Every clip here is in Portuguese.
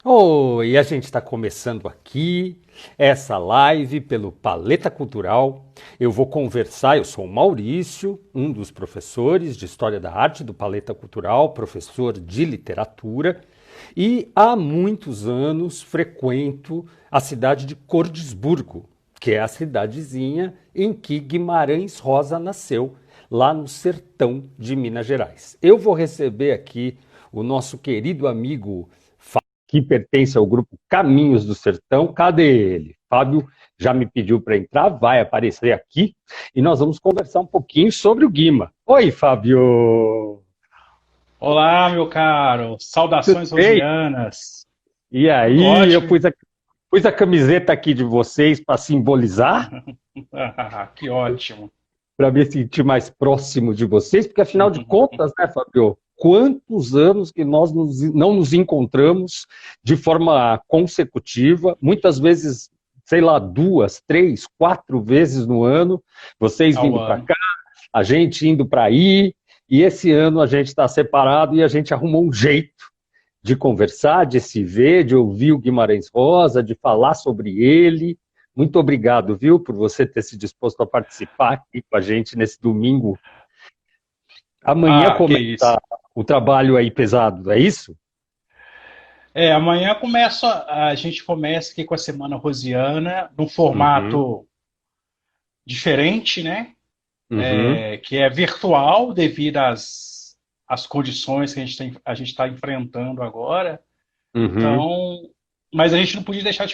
Oi, a gente está começando aqui essa live pelo Paleta Cultural. Eu vou conversar, eu sou o Maurício, um dos professores de História da Arte do Paleta Cultural, professor de literatura, e há muitos anos frequento a cidade de Cordisburgo, que é a cidadezinha em que Guimarães Rosa nasceu, lá no sertão de Minas Gerais. Eu vou receber aqui o nosso querido amigo que pertence ao grupo Caminhos do Sertão. Cadê ele? Fábio já me pediu para entrar, vai aparecer aqui e nós vamos conversar um pouquinho sobre o Guima. Oi, Fábio! Olá, meu caro. Tudo Saudações bem? rosianas. E Tudo aí, eu ótimo. pus a camiseta aqui de vocês para simbolizar, Que ótimo. para me sentir mais próximo de vocês, porque afinal de contas, né, Fábio? Quantos anos que nós não nos encontramos de forma consecutiva, muitas vezes, sei lá, duas, três, quatro vezes no ano, vocês Ao vindo para ano. cá, a gente indo para aí, e esse ano a gente está separado e a gente arrumou um jeito de conversar, de se ver, de ouvir o Guimarães Rosa, de falar sobre ele. Muito obrigado, viu, por você ter se disposto a participar aqui com a gente nesse domingo. Amanhã Que começa isso. o trabalho aí pesado, é isso? Amanhã a gente começa aqui com a Semana Rosiana, num Uhum, formato diferente, né? uhum, Que é virtual devido às condições que a gente está enfrentando agora. uhum, Então, mas a gente não podia deixar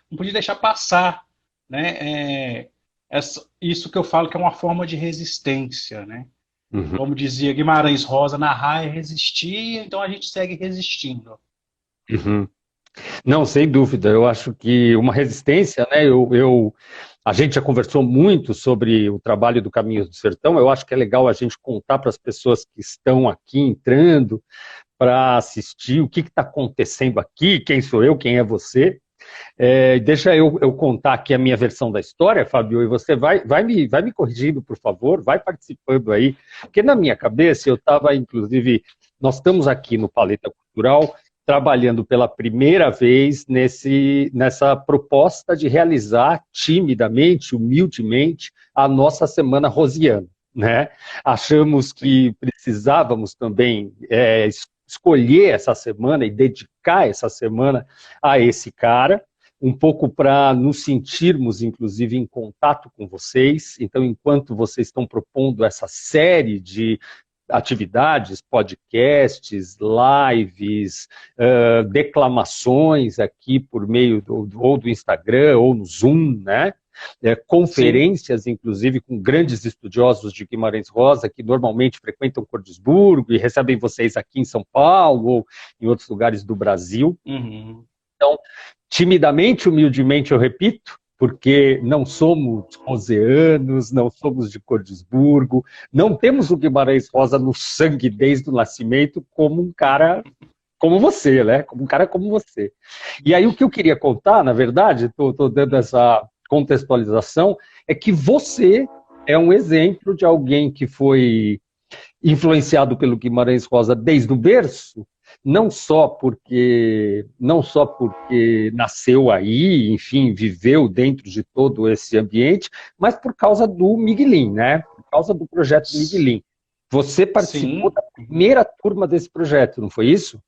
não podia deixar passar, né? Isso que eu falo que é uma forma de resistência, né? uhum, Como dizia Guimarães Rosa, narrar é resistir, então a gente segue resistindo. uhum. Não, sem dúvida. Eu acho que uma resistência, né? A gente já conversou muito sobre o trabalho do Caminhos do Sertão. Eu acho que é legal a gente contar para as pessoas que estão aqui entrando para assistir o que está acontecendo aqui, quem sou eu, quem é você. Deixa eu contar aqui a minha versão da história, Fábio, e você vai me corrigindo, por favor, vai participando aí, porque na minha cabeça eu estava, inclusive, nós estamos aqui no Paleta Cultural trabalhando pela primeira vez nessa proposta de realizar timidamente, humildemente, a nossa Semana Rosiana. Né? Achamos Sim. que precisávamos também escolher essa semana e dedicar essa semana a esse cara, um pouco para nos sentirmos, inclusive, em contato com vocês. Então, enquanto vocês estão propondo essa série de atividades, podcasts, lives, declamações aqui por meio ou do Instagram ou no Zoom, né? Sim. Conferências, inclusive, com grandes estudiosos de Guimarães Rosa, que normalmente frequentam Cordisburgo e recebem vocês aqui em São Paulo ou em outros lugares do Brasil. Uhum. Então, timidamente, humildemente, eu repito, porque não somos roseanos, não somos de Cordisburgo, não temos o Guimarães Rosa no sangue desde o nascimento como um cara como você, né? Como um cara como você. E aí o que eu queria contar, na verdade, estou dando essa contextualização, é que você é um exemplo de alguém que foi influenciado pelo Guimarães Rosa desde o berço, não só porque nasceu aí, enfim, viveu dentro de todo esse ambiente, mas por causa do Miguelin, né? Por causa do projeto Miguelin. Você participou Sim. da Uhum. primeira turma desse projeto, não foi isso?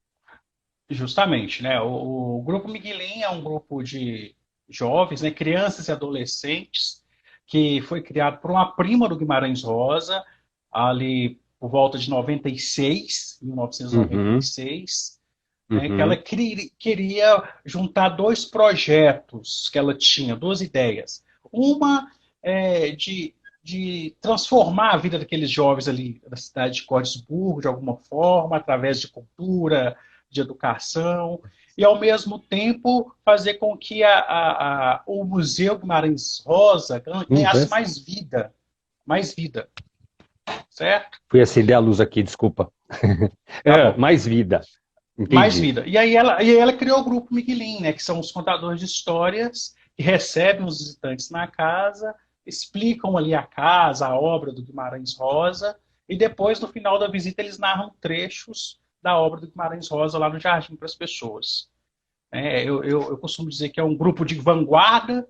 Justamente, né? O Grupo Miguelin é um grupo de jovens, né, crianças e adolescentes, que foi criado por uma prima do Guimarães Rosa, ali por volta de 96, Uhum, 1996, né, que ela uhum, queria juntar dois projetos que ela tinha, duas ideias. Uma de transformar a vida daqueles jovens ali da cidade de Cordesburgo, de alguma forma, através de cultura, de educação, e ao mesmo tempo fazer com que o Museu Guimarães Rosa ganhasse Vance. mais vida, certo? Fui acender a luz aqui, desculpa. Tá bom. Mais vida, Mais entendi. vida. E aí ela criou o grupo Miguelin, né, que são os contadores de histórias que recebem os visitantes na casa, explicam ali a casa, a obra do Guimarães Rosa, e depois, no final da visita, eles narram trechos da obra do Guimarães Rosa lá no jardim para as pessoas. Eu costumo dizer que é um grupo de vanguarda,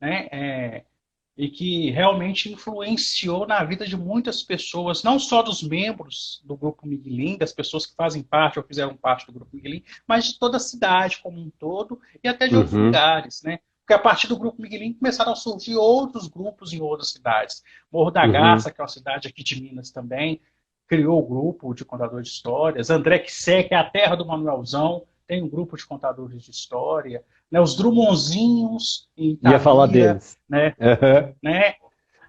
né? E que realmente influenciou na vida de muitas pessoas, não só dos membros do Grupo Miguelin, das pessoas que fazem parte ou fizeram parte do Grupo Miguelin, mas de toda a cidade como um todo e até de outros Uhum, lugares, né? Porque a partir do Grupo Miguelin começaram a surgir outros grupos em outras cidades. Morro da uhum. Garça, que é uma cidade aqui de Minas também, criou o grupo de contadores de histórias. André Quissé, que é a terra do Manuelzão, tem um grupo de contadores de história. Né? Os Drummondzinhos, em Ia falar Itabira, deles. né? Aham, né?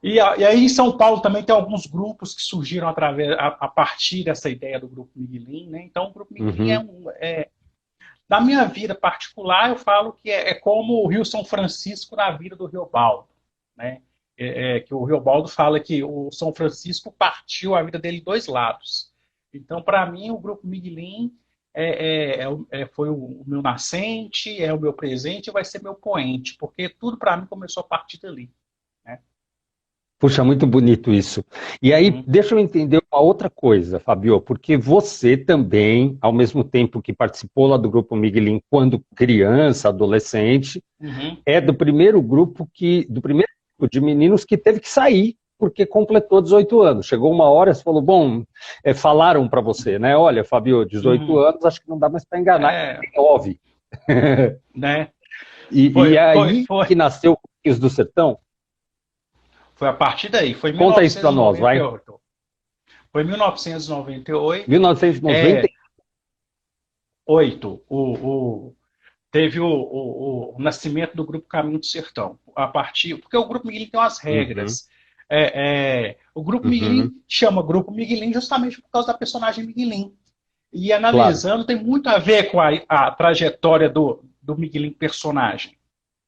E aí em São Paulo também tem alguns grupos que surgiram a partir dessa ideia do Grupo Miguelin, né? Então o Grupo Miguelin uhum. na minha vida particular, eu falo que é como o Rio São Francisco na vida do Riobaldo, né? Que o Riobaldo fala que o São Francisco partiu a vida dele em dois lados. Então, para mim, o Grupo Miguelin foi o meu nascente, é o meu presente e vai ser meu poente, porque tudo para mim começou a partir dali. Né? Puxa, muito bonito isso. E aí, Uhum, deixa eu entender uma outra coisa, Fabio, porque você também, ao mesmo tempo que participou lá do Grupo Miguelin quando criança, adolescente, uhum. é do primeiro grupo de meninos que teve que sair porque completou 18 anos. Chegou uma hora, você falou, bom, falaram para você, né? Olha, Fabio, 18 Uhum. anos, acho que não dá mais para enganar, É, é óbvio. né? E Foi, foi, aí foi. que nasceu o Cookies do Sertão? Foi a partir daí. Foi em Conta isso para nós, vai. 1998. Foi em 1998. 1990. É, 8, teve o nascimento do Grupo Caminho do Sertão. A partir, porque o Grupo Miguelin tem umas Uhum, regras. O Grupo uhum, Miguelin chama Grupo Miguelin justamente por causa da personagem Miguelin. E claro. analisando, tem muito a ver com a trajetória do Miguelin personagem.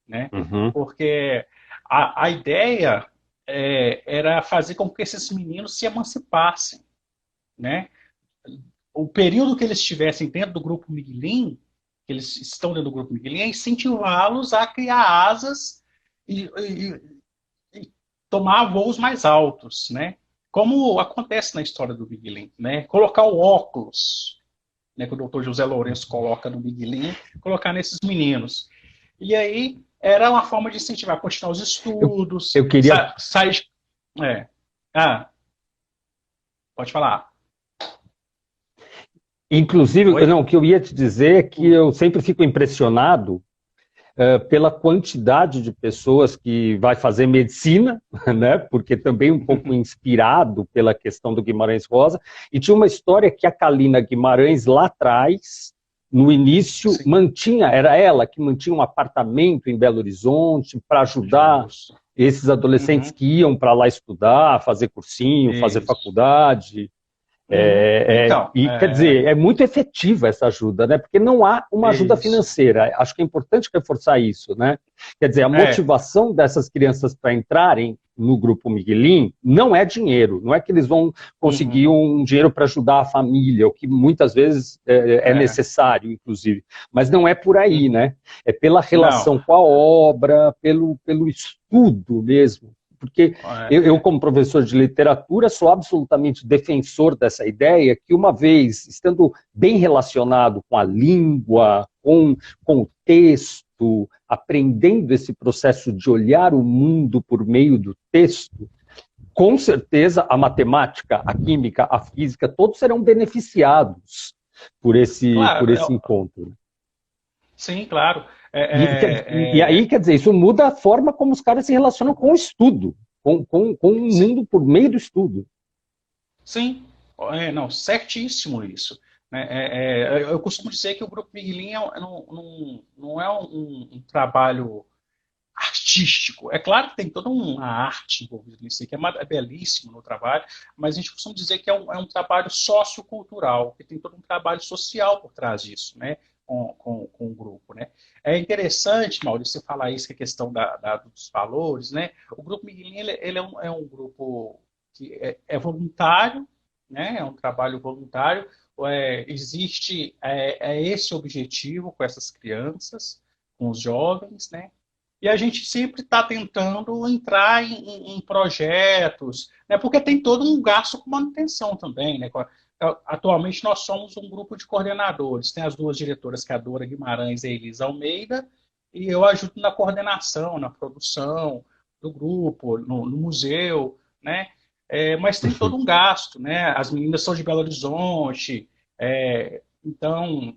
Né? Uhum. Porque a ideia era fazer com que esses meninos se emancipassem. Né? O período que eles estivessem dentro do grupo Miguelin, que eles estão dentro do grupo Miguelin, é incentivá-los a criar asas e tomar voos mais altos, né? Como acontece na história do Miguelin, né? Colocar o óculos, né, que o doutor José Lourenço coloca no Miguelin, colocar nesses meninos. E aí era uma forma de incentivar a continuar os Eu, estudos, eu queria, sair. É. Ah, pode falar. inclusive, Oi? não, o que eu ia te dizer é que eu sempre fico impressionado pela quantidade de pessoas que vai fazer medicina, né? Porque também um pouco inspirado pela questão do Guimarães Rosa. E tinha uma história que a Kalina Guimarães lá atrás, no início, Sim, mantinha, era ela que mantinha um apartamento em Belo Horizonte para ajudar justo. esses adolescentes Uhum, que iam para lá estudar, fazer cursinho, fazer isso. faculdade. Uhum. Então, E quer dizer, é muito efetiva essa ajuda, né? Porque não há uma ajuda isso. financeira. Acho que é importante reforçar isso, né? Quer dizer, a É. motivação dessas crianças para entrarem no grupo Miguelin não é dinheiro, não é que eles vão conseguir Uhum, um dinheiro para ajudar a família, o que muitas vezes é é. necessário, inclusive. Mas não é por aí, Uhum. né? É pela Não. relação com a obra, pelo estudo mesmo. Porque É. como professor de literatura, sou absolutamente defensor dessa ideia que, uma vez estando bem relacionado com a língua, com o texto, aprendendo esse processo de olhar o mundo por meio do texto, com certeza a matemática, a química, a física, todos serão beneficiados por Claro, esse encontro. sim, claro. E aí, quer dizer, isso muda a forma como os caras se relacionam com o estudo, com o Sim, mundo por meio do estudo. sim. Não, certíssimo isso. Né? Eu costumo dizer que o Grupo Miguelin não é um trabalho artístico. É claro que tem toda uma arte envolvida nisso, que é belíssimo no trabalho, mas a gente costuma dizer que é um trabalho sociocultural, que tem todo um trabalho social por trás disso, né? Com o grupo, né? É interessante, Maurício, você falar isso, que é a questão dos valores, né? O Grupo Miguelin, ele é um grupo que é voluntário, né? É um trabalho voluntário, existe esse objetivo com essas crianças, com os jovens, né? E a gente sempre está tentando entrar em projetos, né? Porque tem todo um gasto com manutenção também, né? atualmente nós somos um grupo de coordenadores. Tem as duas diretoras, que é a Dora Guimarães e a Elisa Almeida, e eu ajudo na coordenação, na produção do grupo, no museu, né? Mas tem todo um gasto, né? As meninas são de Belo Horizonte, então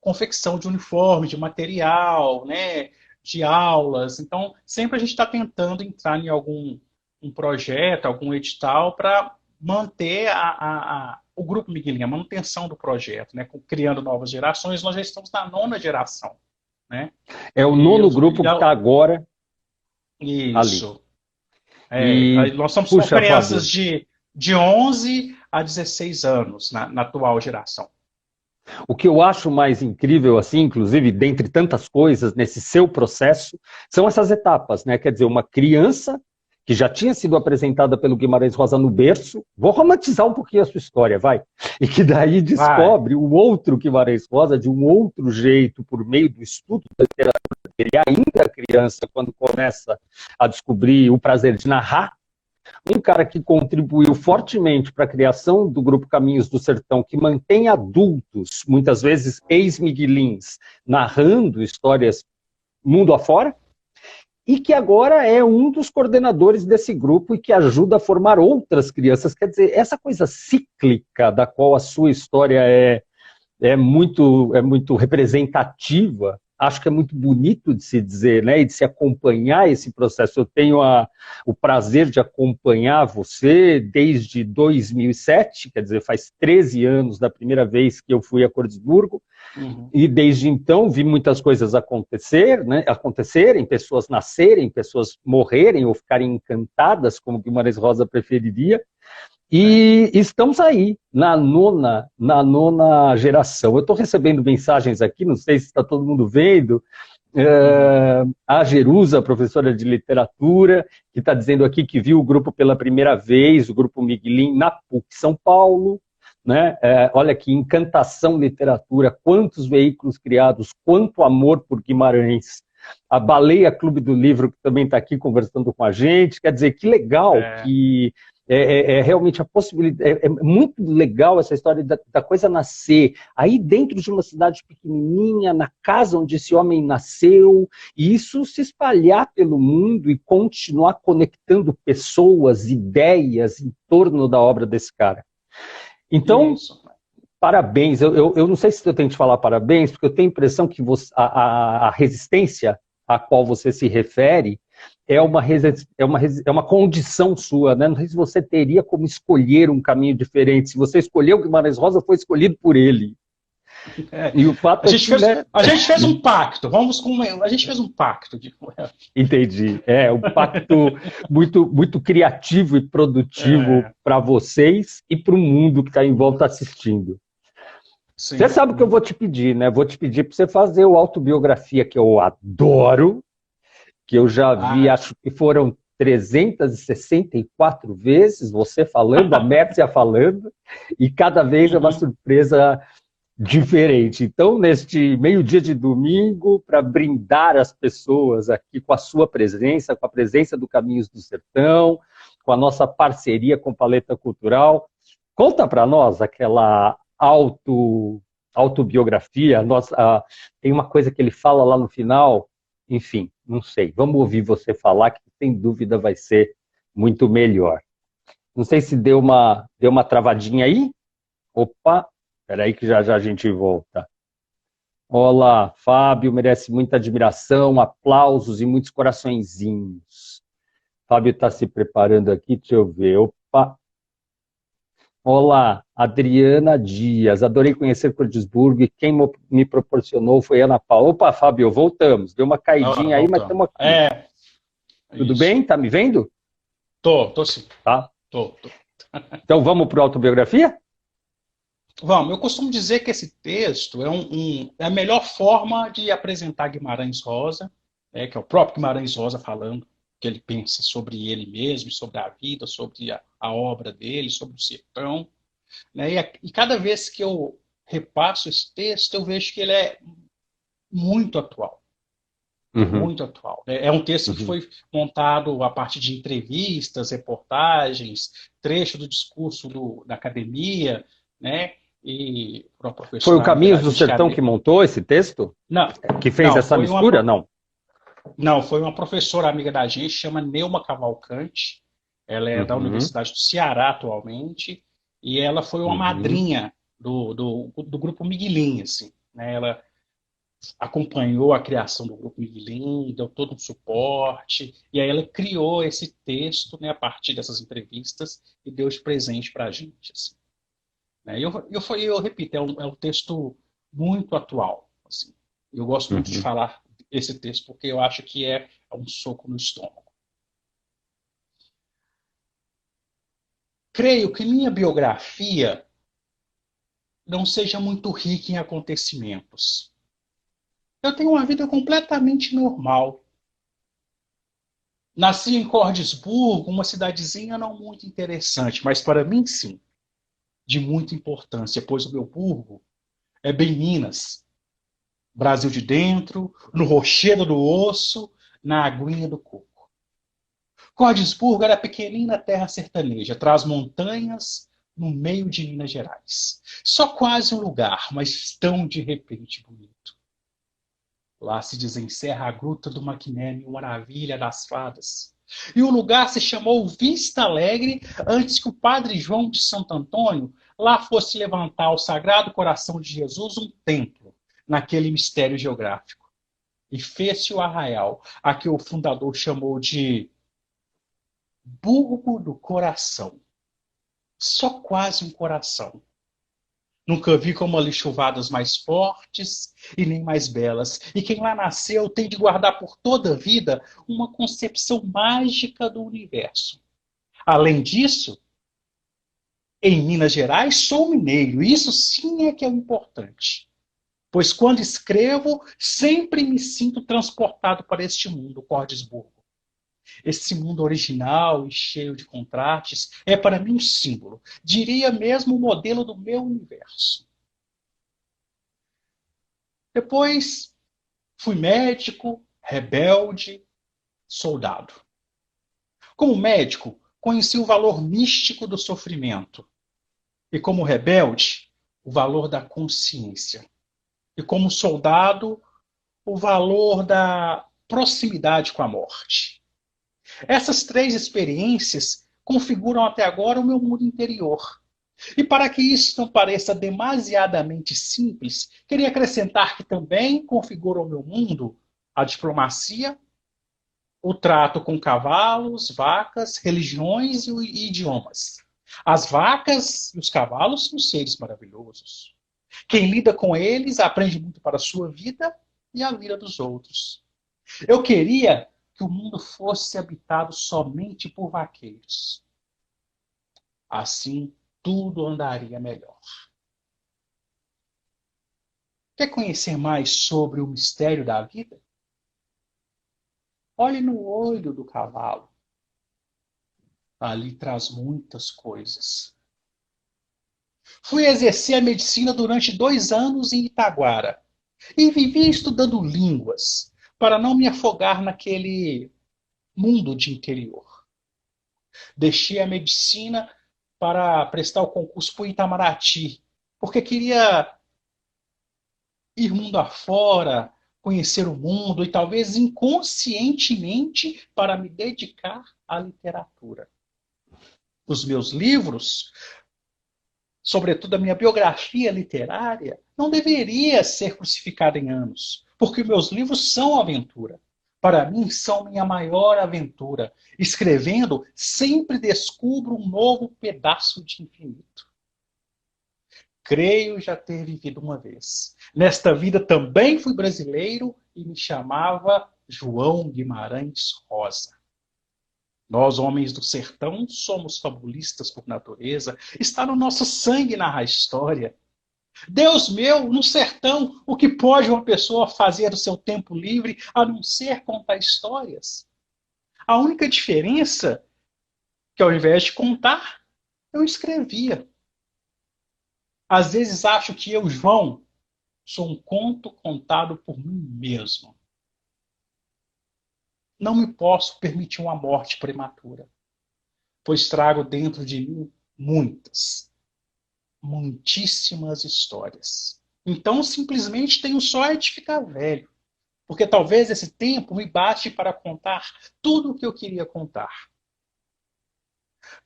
confecção de uniforme, de material, né? De aulas. Então sempre a gente está tentando entrar em algum um projeto, algum edital para manter o Grupo Miguelinho, a manutenção do projeto, né? Criando novas gerações. Nós já estamos na nona geração, né? É o nono grupo que está agora ali. Isso. E, nós somos puxa, crianças Fábio, de 11 a 16 anos na atual geração. o que eu acho mais incrível, assim, inclusive, dentre tantas coisas, nesse seu processo, são essas etapas, né? Quer dizer, uma criança que já tinha sido apresentada pelo Guimarães Rosa no berço, vou romantizar um pouquinho a sua história, vai, e que daí descobre o outro Guimarães Rosa de um outro jeito, por meio do estudo da literatura dele, ainda criança, quando começa a descobrir o prazer de narrar, um cara que contribuiu fortemente para a criação do Grupo Caminhos do Sertão, que mantém adultos, muitas vezes ex-miguelins, narrando histórias mundo afora, e que agora é um dos coordenadores desse grupo e que ajuda a formar outras crianças. Quer dizer, essa coisa cíclica da qual a sua história é muito representativa, acho que é muito bonito de se dizer, né, e de se acompanhar esse processo. Eu tenho o prazer de acompanhar você desde 2007, quer dizer, faz 13 anos da primeira vez que eu fui a Cordisburgo, e desde então vi muitas coisas acontecerem, pessoas nascerem, pessoas morrerem ou ficarem encantadas, como Guimarães Rosa preferiria, e estamos aí, na nona geração. Eu estou recebendo mensagens aqui, não sei se está todo mundo vendo, a Jerusa, professora de literatura, que está dizendo aqui que viu o grupo pela primeira vez, o Grupo Miguelin, na PUC São Paulo. Né? Olha que encantação literatura, quantos veículos criados, quanto amor por Guimarães. A Baleia Clube do Livro, que também está aqui conversando com a gente, quer dizer, que legal, que realmente a possibilidade, é muito legal essa história da coisa nascer, aí dentro de uma cidade pequenininha, na casa onde esse homem nasceu, e isso se espalhar pelo mundo e continuar conectando pessoas, ideias em torno da obra desse cara. Então, parabéns. Eu não sei se eu tenho que te falar parabéns, porque eu tenho a impressão que a resistência a qual você se refere é uma condição sua, né? Não sei se você teria como escolher um caminho diferente. Se você escolheu o Guimarães Rosa, foi escolhido por ele. E o fato a gente fez um pacto. A gente fez um pacto. Entendi. Um pacto muito criativo e produtivo para vocês e para o mundo que está em volta assistindo. Sim. Você sabe o que eu vou te pedir, né? Vou te pedir para você fazer o autobiografia, que eu adoro, que eu já vi, acho que foram 364 vezes você falando, a Mércia falando, e cada vez é uma surpresa diferente. Então, neste meio-dia de domingo, para brindar as pessoas aqui com a sua presença, com a presença do Caminhos do Sertão, com a nossa parceria com Paleta Cultural, conta para nós aquela autobiografia. Tem uma coisa que ele fala lá no final, enfim, não sei. Vamos ouvir você falar, que sem dúvida vai ser muito melhor. Não sei se deu uma travadinha aí. Opa! Espera aí que já a gente volta. Olá, Fábio, merece muita admiração, aplausos e muitos coraçõezinhos. Fábio está se preparando aqui, deixa eu ver. Opa! Olá, Adriana Dias, adorei conhecer Cordisburgo e quem me proporcionou foi Ana Paula. Opa, Fábio, voltamos. Deu uma caidinha aí, mas estamos aqui. Tudo bem? Tá me vendo? Tô sim. Tá? Tô. Então vamos para a autobiografia? Vamos, eu costumo dizer que esse texto é a melhor forma de apresentar Guimarães Rosa, que é o próprio Guimarães Rosa falando que ele pensa sobre ele mesmo, sobre a vida, sobre a obra dele, sobre o sertão. Né? E cada vez que eu repasso esse texto, eu vejo que ele é muito atual. Muito atual. É um texto que foi montado a partir de entrevistas, reportagens, trecho do discurso da academia, né? E uma Foi o professora amiga Caminhos da do gente, Sertão que montou esse texto? não, Que fez não, essa foi uma, mistura? Não. não, foi uma professora amiga da gente, chama Neuma Cavalcante. Ela é da Uhum, Universidade do Ceará atualmente, e ela foi uma uhum, madrinha do grupo Miguelinho, assim, né? Ela acompanhou a criação do grupo Miguelinho, deu todo um suporte, e aí ela criou esse texto, né, a partir dessas entrevistas e deu de presente para a gente, assim, né? Eu repito, é um texto muito atual, assim. Eu gosto muito de uhum. falar esse texto porque eu acho que é um soco no estômago. Creio que minha biografia não seja muito rica em acontecimentos. Eu tenho uma vida completamente normal. Nasci em Cordesburgo, uma cidadezinha não muito interessante, mas para mim sim, de muita importância, pois o meu burgo é bem Minas, Brasil de dentro, no rochedo do osso, na aguinha do coco. Cordesburgo era pequenina terra sertaneja, traz montanhas, no meio de Minas Gerais. Só quase um lugar, mas tão de repente bonito. Lá se desencerra a gruta do Maquiné, maravilha das fadas. E o lugar se chamou Vista Alegre antes que o padre João de Santo Antônio lá fosse levantar ao Sagrado Coração de Jesus um templo, naquele mistério geográfico. E fez-se o arraial, a que o fundador chamou de Burgo do Coração. Só quase um coração. Nunca vi como ali chuvadas mais fortes e nem mais belas. E quem lá nasceu tem de guardar por toda a vida uma concepção mágica do universo. Além disso, em Minas Gerais sou mineiro. Isso sim é que é o importante. Pois quando escrevo, sempre me sinto transportado para este mundo, Cordesburgo. Esse mundo original e cheio de contrastes é para mim um símbolo. Diria mesmo o modelo do meu universo. Depois fui médico, rebelde, soldado. Como médico, conheci o valor místico do sofrimento. E como rebelde, o valor da consciência. E como soldado, o valor da proximidade com a morte. Essas três experiências configuram até agora o meu mundo interior. E para que isso não pareça demasiadamente simples, queria acrescentar que também configura o meu mundo a diplomacia, o trato com cavalos, vacas, religiões e idiomas. As vacas e os cavalos são seres maravilhosos. Quem lida com eles aprende muito para a sua vida e a vida dos outros. Eu queria que o mundo fosse habitado somente por vaqueiros. Assim, tudo andaria melhor. Quer conhecer mais sobre o mistério da vida? Olhe no olho do cavalo. Ali traz muitas coisas. Fui exercer a medicina durante 2 anos em Itaguara e vivi estudando línguas para não me afogar naquele mundo de interior. Deixei a medicina para prestar o concurso para o Itamaraty, porque queria ir mundo afora, conhecer o mundo e talvez inconscientemente para me dedicar à literatura. Os meus livros, sobretudo a minha biografia literária, não deveria ser crucificada em anos, porque meus livros são aventura. Para mim, são minha maior aventura. Escrevendo, sempre descubro um novo pedaço de infinito. Creio já ter vivido uma vez. Nesta vida também fui brasileiro e me chamava João Guimarães Rosa. Nós, homens do sertão, somos fabulistas por natureza. Está no nosso sangue narrar história. Deus meu, no sertão, o que pode uma pessoa fazer do seu tempo livre a não ser contar histórias? A única diferença é que ao invés de contar, eu escrevia. Às vezes acho que eu, João, sou um conto contado por mim mesmo. Não me posso permitir uma morte prematura, pois trago dentro de mim muitas. muitíssimas histórias. Então, simplesmente tenho só de ficar velho, porque talvez esse tempo me baste para contar tudo o que eu queria contar.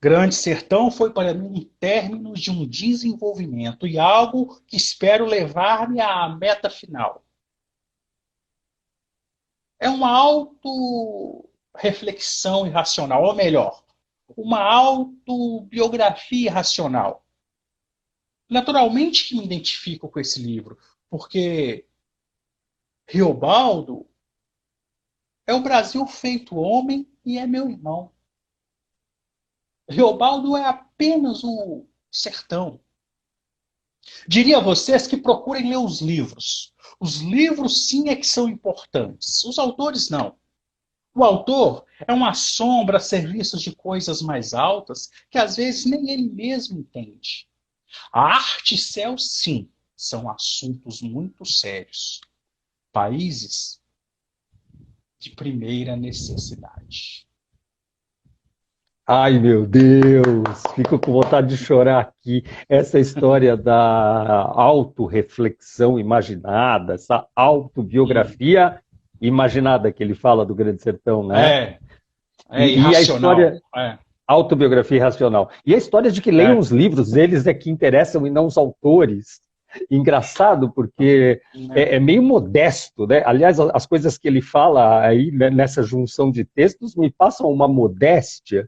Grande Sertão foi para mim um término de um desenvolvimento e algo que espero levar-me à meta final. É uma auto-reflexão irracional, ou melhor, uma autobiografia irracional. Naturalmente que me identifico com esse livro, porque Riobaldo é o Brasil feito homem e é meu irmão. Riobaldo é apenas o sertão. Diria a vocês que procurem ler os livros. Os livros sim é que são importantes. Os autores não. O autor é uma sombra a serviço de coisas mais altas que às vezes nem ele mesmo entende. A arte e céu, sim, são assuntos muito sérios. Países de primeira necessidade. Ai, meu Deus, fico com vontade de chorar aqui. Essa história da autorreflexão imaginada, essa autobiografia imaginada que ele fala do Grande Sertão, né? É E a irracional. história, autobiografia racional. E a história de que leiam É, os livros, eles é que interessam e não os autores. Engraçado, porque é. é meio modesto, né? Aliás, as coisas que ele fala aí né, nessa junção de textos me passam uma modéstia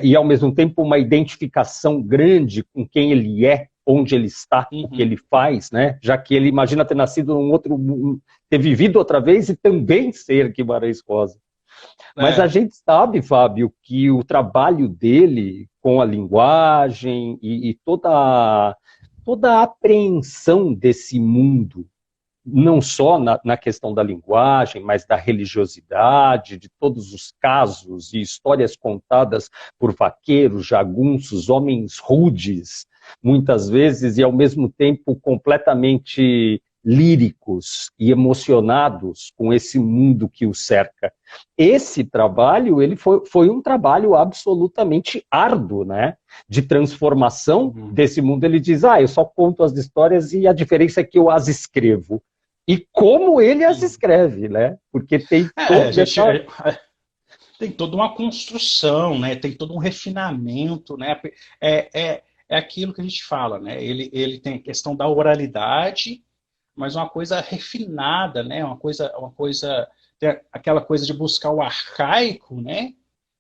e, ao mesmo tempo, uma identificação grande com quem ele é, onde ele está, o que Uhum. ele faz, né? Já que ele imagina ter nascido num outro, ter vivido outra vez e também ser Guimarães Rosa. Mas a É. gente sabe, Fábio, que o trabalho dele com a linguagem e toda a apreensão desse mundo, não só na questão da linguagem, mas da religiosidade, de todos os casos e histórias contadas por vaqueiros, jagunços, homens rudes, muitas vezes, e ao mesmo tempo completamente líricos e emocionados com esse mundo que o cerca. Esse trabalho, ele foi um trabalho absolutamente árduo, né? De transformação desse mundo. Ele diz, eu só conto as histórias e a diferença é que eu as escrevo. E como ele as escreve, né? Porque tem toda Gente, essa... tem toda uma construção, né? Tem todo um refinamento, né? É aquilo que a gente fala, né? Ele tem a questão da oralidade, mas uma coisa refinada, né? Uma coisa, tem aquela coisa de buscar o arcaico, né?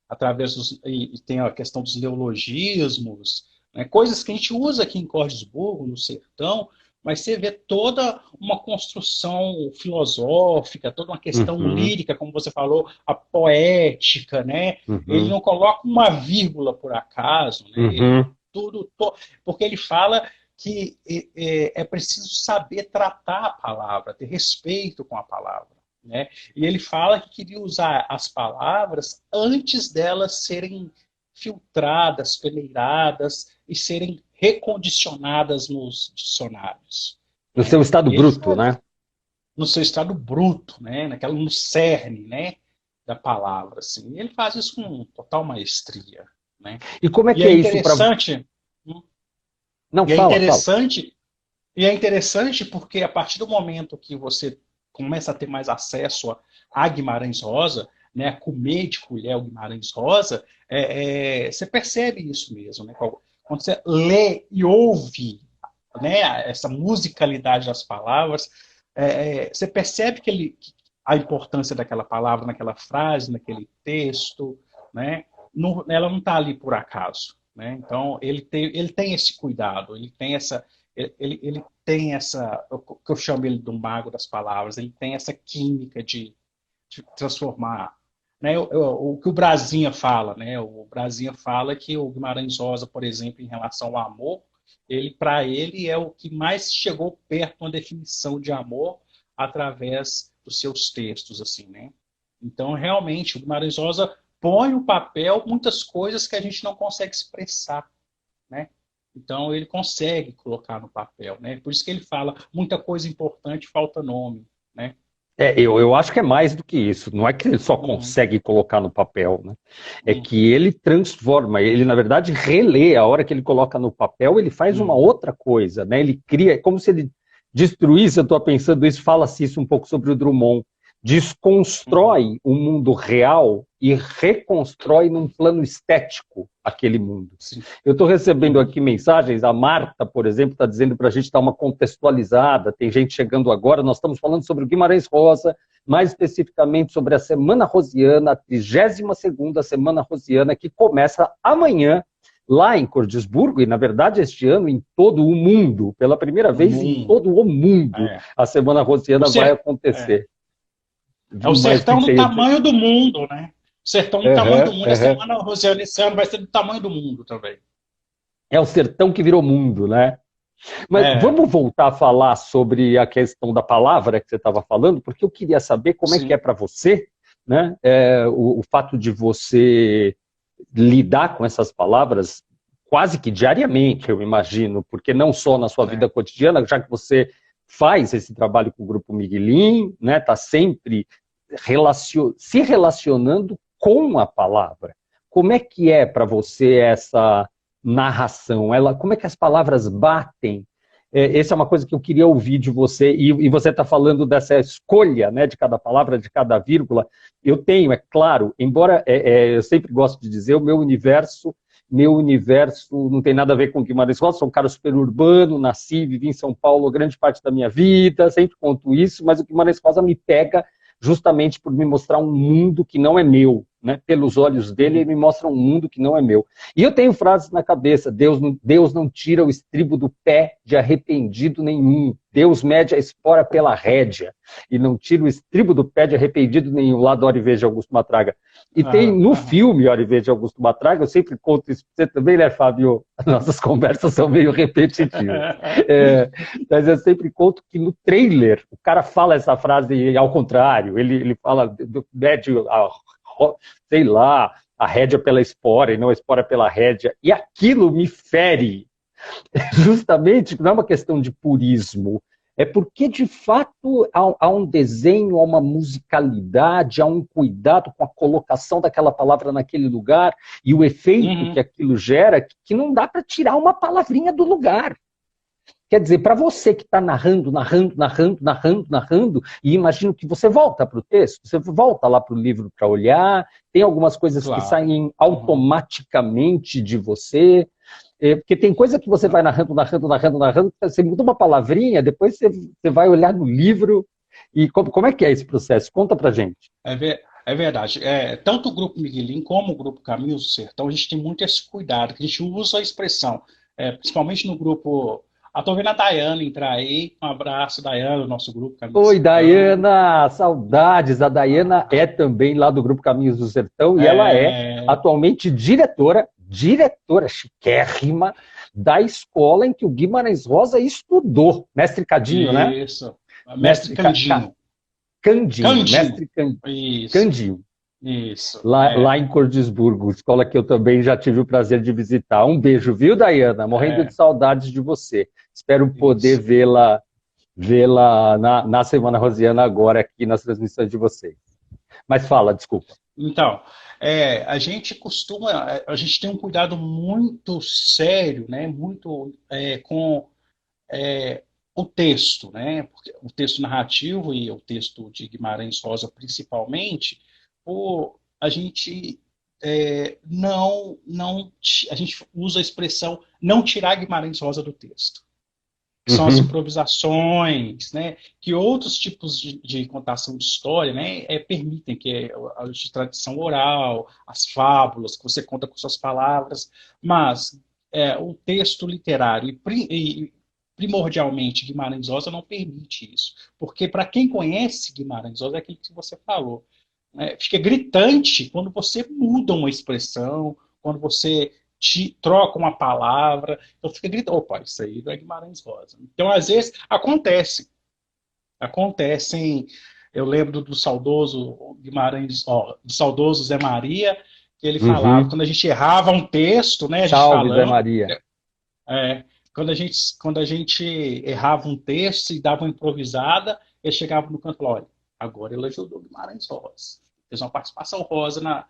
Através e tem a questão dos neologismos, né? Coisas que a gente usa aqui em Cordesburgo, no sertão, mas você vê toda uma construção filosófica, toda uma questão Uhum, lírica, como você falou, a poética, né? Ele uhum, não coloca uma vírgula por acaso, né? Ele uhum. porque ele fala que é preciso saber tratar a palavra, ter respeito com a palavra. Né? E ele fala que queria usar as palavras antes delas serem filtradas, peneiradas e serem recondicionadas nos dicionários. No Né? seu estado Ele bruto, faz né? no seu estado bruto, né? No cerne, né? Da palavra. Assim. E ele faz isso com total maestria. Né? E como é E que é é isso para... interessante, Não, e é fala, fala. interessante, e é interessante porque a partir do momento que você começa a ter mais acesso a Guimarães Rosa, né, a comer de colher o Guimarães Rosa, você percebe isso mesmo. Né? Quando você lê e ouve, né, essa musicalidade das palavras, você percebe a importância daquela palavra, naquela frase, naquele texto, né? Ela não está ali por acaso. Né? Então, ele tem esse cuidado, ele tem essa, o que eu chamo ele do mago das palavras, ele tem essa química de transformar. Né? O que o Brasinha fala, né? O Brasinha fala que o Guimarães Rosa, por exemplo, em relação ao amor, para ele, é o que mais chegou perto de uma definição de amor através dos seus textos, assim, né? Então, realmente, o Guimarães Rosa põe no papel muitas coisas que a gente não consegue expressar, né? Então, ele consegue colocar no papel, né? Por isso que ele fala, muita coisa importante, falta nome, né? Eu acho que é mais do que isso. Não é que ele só Uhum, consegue colocar no papel, né? É uhum, que ele transforma, ele, na verdade, relê. A hora que ele coloca no papel, ele faz uma uhum, outra coisa, né? Ele cria, é como se ele destruísse, eu estou pensando isso, fala-se isso um pouco sobre o Drummond. uhum. Desconstrói o mundo real e reconstrói num plano estético aquele mundo. Sim. Eu estou recebendo Uhum, aqui mensagens, a Marta, por exemplo, está dizendo para a gente dar uma contextualizada, tem gente chegando agora, nós estamos falando sobre o Guimarães Rosa, mais especificamente sobre a Semana Rosiana, a 32ª Semana Rosiana, que começa amanhã, lá em Cordisburgo, e na verdade este ano em todo o mundo, pela primeira o vez em mundo. todo o mundo, É. a Semana O Rosiana vai ser... é. acontecer. É o Mas o que sertão do você ia dizer? tamanho do mundo, né? O sertão do tamanho do Uhum, mundo. A uhum. Semana Rosiana esse ano vai ser do tamanho do mundo também. É o sertão que virou mundo, né? Mas É, vamos voltar a falar sobre a questão da palavra que você estava falando, porque eu queria saber como é que é sim. para você, né? O fato de você lidar com essas palavras quase que diariamente, eu imagino, porque não só na sua É. vida cotidiana, já que você faz esse trabalho com o Grupo Miguelin, né? Está sempre se relacionando com a palavra. Como é que é para você essa narração? Como é que as palavras batem? Essa é uma coisa que eu queria ouvir de você, e você está falando dessa escolha, né, de cada palavra, de cada vírgula. Eu tenho, é claro, embora eu sempre gosto de dizer, o meu universo não tem nada a ver com o Guimarães Rosa, sou um cara super urbano, nasci, vivi em São Paulo grande parte da minha vida, sempre conto isso, mas o Guimarães Rosa me pega justamente por me mostrar um mundo que não é meu, né? Pelos olhos dele, ele Uhum. me mostra um mundo que não é meu. E eu tenho frases na cabeça: Deus não tira o estribo do pé de arrependido nenhum. Deus mede a espora pela rédea e não tira o estribo do pé de arrependido nenhum, lá do Hora e Vez de Augusto Matraga. E tem Aham, no aham. filme Hora e Vez de Augusto Matraga, eu sempre conto isso para você também, né, Fábio? Nossas conversas são meio repetitivas. É, mas eu sempre conto que no trailer o cara fala essa frase ao contrário. Ele fala, mede sei lá, a rédea pela espora e não a espora pela rédea. E aquilo me fere, justamente, não é uma questão de purismo, é porque, de fato, há um desenho, há uma musicalidade, há um cuidado com a colocação daquela palavra naquele lugar e o efeito que Uhum. aquilo gera, que não dá para tirar uma palavrinha do lugar. Quer dizer, para você que está narrando, e imagino que você volta para o texto, você volta lá para o livro para olhar, tem algumas coisas que Claro. saem Uhum. automaticamente de você, porque tem coisa que você vai narrando, você muda uma palavrinha, depois você vai olhar no livro, e como é que é esse processo? Conta para gente. É verdade. Tanto o Grupo Miguelin como o Grupo Caminhos do Sertão, a gente tem muito esse cuidado, que a gente usa a expressão, principalmente no grupo. Estou vendo a Dayana entrar aí. Um abraço, Dayana, do nosso grupo Caminhos do Oi, Sertão. Dayana, saudades. A Dayana Ah, é também lá do Grupo Caminhos do Sertão e ela é é, atualmente diretora chiquérrima da escola em que o Guimarães Rosa estudou. Mestre Cadinho, né? isso. Mestre Mestre Candinho. Candinho, Candinho. Isso. Candinho, Isso. lá em Cordisburgo, escola que eu também já tive o prazer de visitar. Um beijo, viu, Dayana? Morrendo de É, saudades de você. Espero poder isso. vê-la na Semana Rosiana agora aqui nas transmissões de vocês. Mas fala, desculpa. Então, a gente tem um cuidado muito sério, né, muito com o texto, né, porque o texto narrativo e o texto de Guimarães Rosa principalmente, a gente a gente usa a expressão não tirar Guimarães Rosa do texto, que são as Uhum. improvisações, né, que outros tipos de contação de história, né, permitem, que é a de tradição oral, as fábulas, que você conta com suas palavras, mas o texto literário e primordialmente Guimarães Rosa não permite isso, porque para quem conhece Guimarães Rosa é aquilo que você falou, né, fica gritante quando você muda uma expressão, quando você troca uma palavra, então fica gritando, opa, isso aí não é Guimarães Rosa. Então, às vezes, acontecem, eu lembro do saudoso Guimarães, do saudoso Zé Maria, que ele falava, Uhum. quando a gente errava um texto, né, a gente Salve, Zé falando, Maria. quando a gente errava um texto e dava uma improvisada, ele chegava no canto e falava, olha, Agora ele ajudou o Guimarães Rosa. Fez uma participação rosa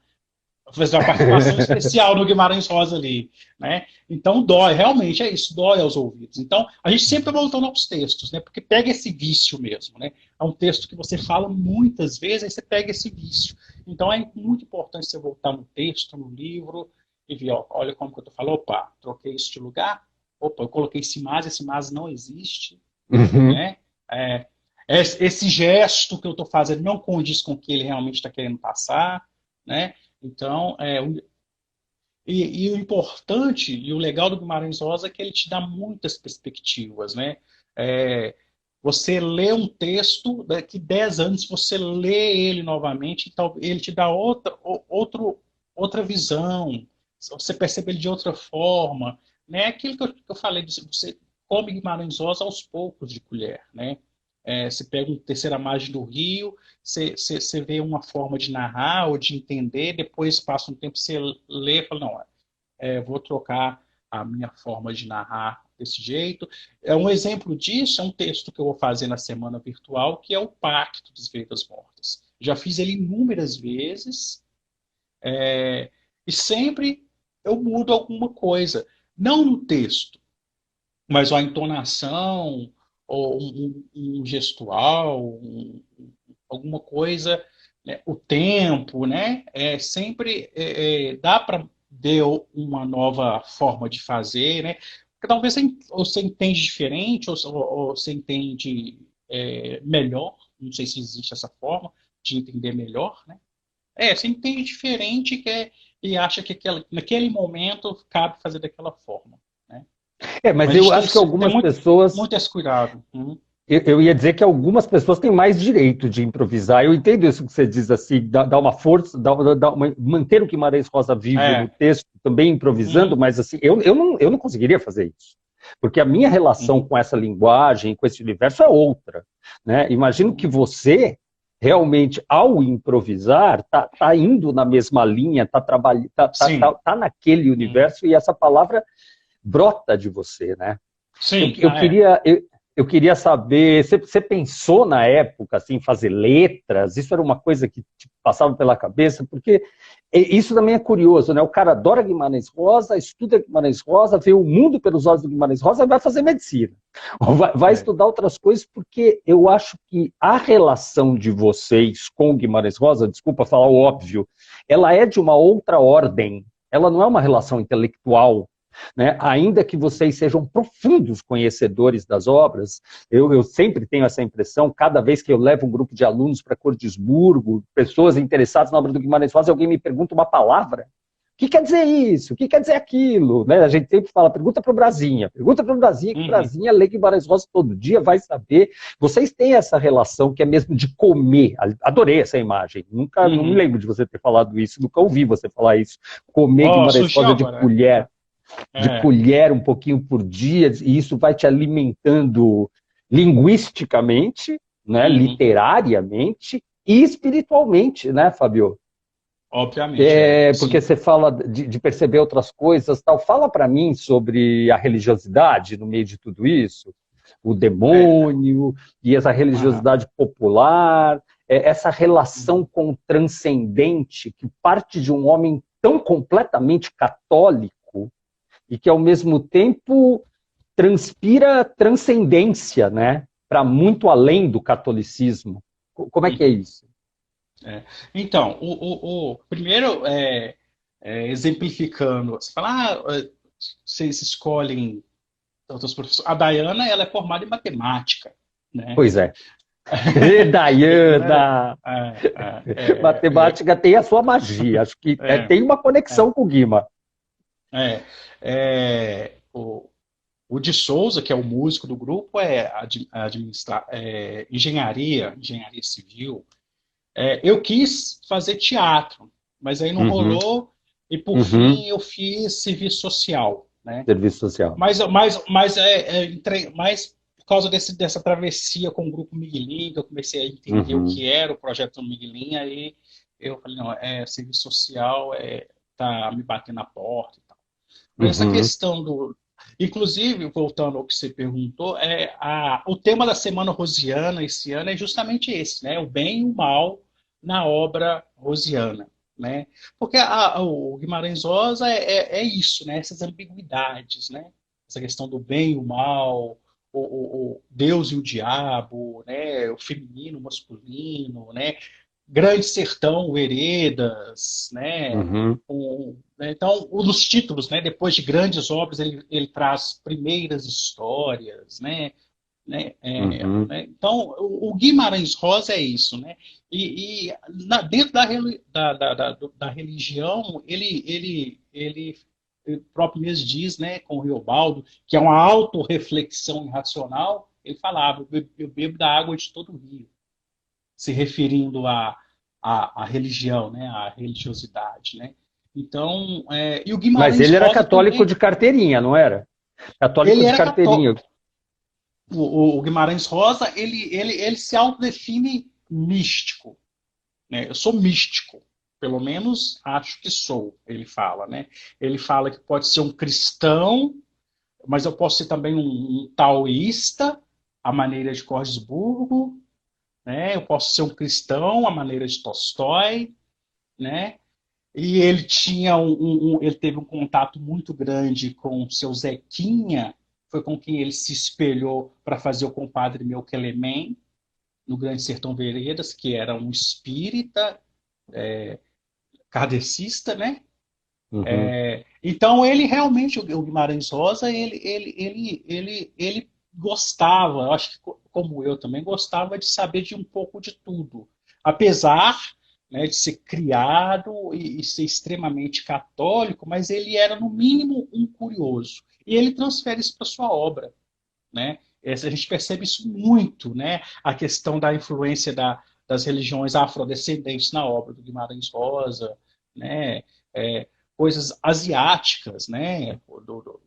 fez uma participação especial no Guimarães Rosa ali, né? Então dói, realmente é isso, dói aos ouvidos. Então a gente sempre voltando aos textos, né? Porque pega esse vício mesmo, né? É um texto que você fala muitas vezes, aí você pega esse vício. Então é muito importante você voltar no texto, no livro e ver, ó, olha como que eu tô falando, opa, troquei isso de lugar, opa, eu coloquei esse mas não existe, Uhum. né? É, esse gesto que eu estou fazendo não condiz com o que ele realmente está querendo passar, né? Então, e o importante e o legal do Guimarães Rosa é que ele te dá muitas perspectivas, né? É, você lê um texto, daqui 10 anos você lê ele novamente, então ele te dá outra visão, você percebe ele de outra forma, né? Aquilo que eu falei, você come Guimarães Rosa aos poucos de colher, né? Você pega uma terceira margem do rio, você vê uma forma de narrar ou de entender, depois passa um tempo, você lê e fala, não, vou trocar a minha forma de narrar desse jeito. Um exemplo disso é um texto que eu vou fazer na semana virtual, que é o Pacto dos Vidas Mortas. Já fiz ele inúmeras vezes, e sempre eu mudo alguma coisa. Não no texto, mas a entonação, ou um gestual, alguma coisa, né? O tempo, né? Sempre dá para ver uma nova forma de fazer, né? Porque talvez você entende diferente, ou você entende melhor, não sei se existe essa forma de entender melhor, né? Você entende diferente e acha que naquele momento cabe fazer daquela forma, né? Mas Mas a eu gente acho que tem algumas muito, pessoas. muito esse cuidado. Uhum. Eu ia dizer que algumas pessoas têm mais direito de improvisar. Eu entendo isso que você diz assim, dar uma força, manter o Guimarães Rosa vivo no É. texto, também improvisando, Uhum. mas assim, eu não conseguiria fazer isso. Porque a minha relação Uhum. com essa linguagem, com esse universo é outra. Né? Imagino que Uhum. você, realmente, ao improvisar, tá indo na mesma linha, tá trabalhando, Sim. tá naquele Uhum. universo e essa palavra brota de você, né? Eu, Sim. eu queria, eu queria saber, você pensou na época assim, fazer letras? Isso era uma coisa que te passava pela cabeça? Porque isso também é curioso, né? O cara adora Guimarães Rosa, estuda Guimarães Rosa, vê o mundo pelos olhos do Guimarães Rosa e vai fazer medicina. Ou vai É. estudar outras coisas, porque eu acho que a relação de vocês com o Guimarães Rosa, desculpa falar o óbvio, ela é de uma outra ordem. Ela não é uma relação intelectual, né? Ainda que vocês sejam profundos conhecedores das obras, eu sempre tenho essa impressão, cada vez que eu levo um grupo de alunos para Cordisburgo, pessoas interessadas na obra do Guimarães Rosa, alguém me pergunta uma palavra. O que quer dizer isso? O que quer dizer aquilo? Né? A gente sempre fala, pergunta para o Brasinha, que o Uhum. Brasinha lê Guimarães Rosa todo dia, vai saber. Vocês têm essa relação que é mesmo de comer. Adorei essa imagem. Nunca, não me Uhum. lembro de você ter falado isso, nunca ouvi você falar isso. Comer Ó, Guimarães surgiu Rosa agora. de É. colher um pouquinho por dia, e isso vai te alimentando linguisticamente, né, Uhum. literariamente e espiritualmente, né, Fabio? Obviamente, Porque sim. você fala de perceber outras coisas, tal. Fala para mim sobre a religiosidade no meio de tudo isso, o É. demônio e essa Aham. religiosidade popular, essa relação Uhum. com o transcendente que parte de um homem tão completamente católico e que, ao mesmo tempo, transpira transcendência, né? Para muito além do catolicismo. Como é que é Uhum. isso? É. Então, primeiro, exemplificando, você fala, vocês escolhem outros professores. A Dayana, ela é formada em matemática, né? Pois é. Né? Dayana! É, Matemática tem a sua magia. Acho que é, tem uma é, conexão com o Guima. é, o de Souza, que é o músico do grupo, engenharia civil. Eu quis fazer teatro, mas aí não Uhum, rolou, e por uhum. fim eu fiz serviço social, né? Serviço social. Mas por causa dessa travessia com o grupo Miguelin, que eu comecei a entender o Uhum, que era o projeto Miguelin, aí eu falei, não, serviço social tá me batendo na porta e tal. Mas essa uhum. questão do. Inclusive, voltando ao que você perguntou, o tema da Semana Rosiana esse ano é justamente esse, né? O bem e o mal na obra rosiana, né? Porque o Guimarães Rosa é isso, né? Essas ambiguidades, né? Essa questão do bem e o mal, o Deus e o diabo, né? O feminino, o masculino, né? Grande Sertão, Veredas, né? Uhum, Né? Então, um dos títulos, né? Depois de grandes obras, ele traz primeiras histórias, uhum. né? Então, o Guimarães Rosa é isso, né? Dentro da religião, ele próprio mesmo diz, né, com o Riobaldo, que é uma autorreflexão irracional. Ele falava: eu bebo da água de todo o rio, se referindo à religião, né, à religiosidade, né? Então, e o Mas Guimarães ele era Rosa católico também, de carteirinha, não era? Católico ele de era carteirinha. católico. O Guimarães Rosa, ele se autodefine místico, né? Eu sou místico, pelo menos acho que sou, ele fala, né? Ele fala que pode ser um cristão, mas eu posso ser também um taoísta, à maneira de Korsburgo, né? Eu posso ser um cristão, à maneira de Tolstói, né? E ele tinha ele teve um contato muito grande com o seu Zequinha, foi com quem ele se espelhou para fazer o compadre meu Quelemem, no Grande Sertão Veredas, que era um espírita kardecista, né? Uhum. Então ele realmente, o Guimarães Rosa, ele gostava, eu acho que como eu também gostava de saber de um pouco de tudo, apesar, né, de ser criado e ser extremamente católico, mas ele era no mínimo um curioso. E ele transfere isso para sua obra, né? A gente percebe isso muito, né? A questão da influência das religiões afrodescendentes na obra do Guimarães Rosa, né? É, coisas asiáticas, né?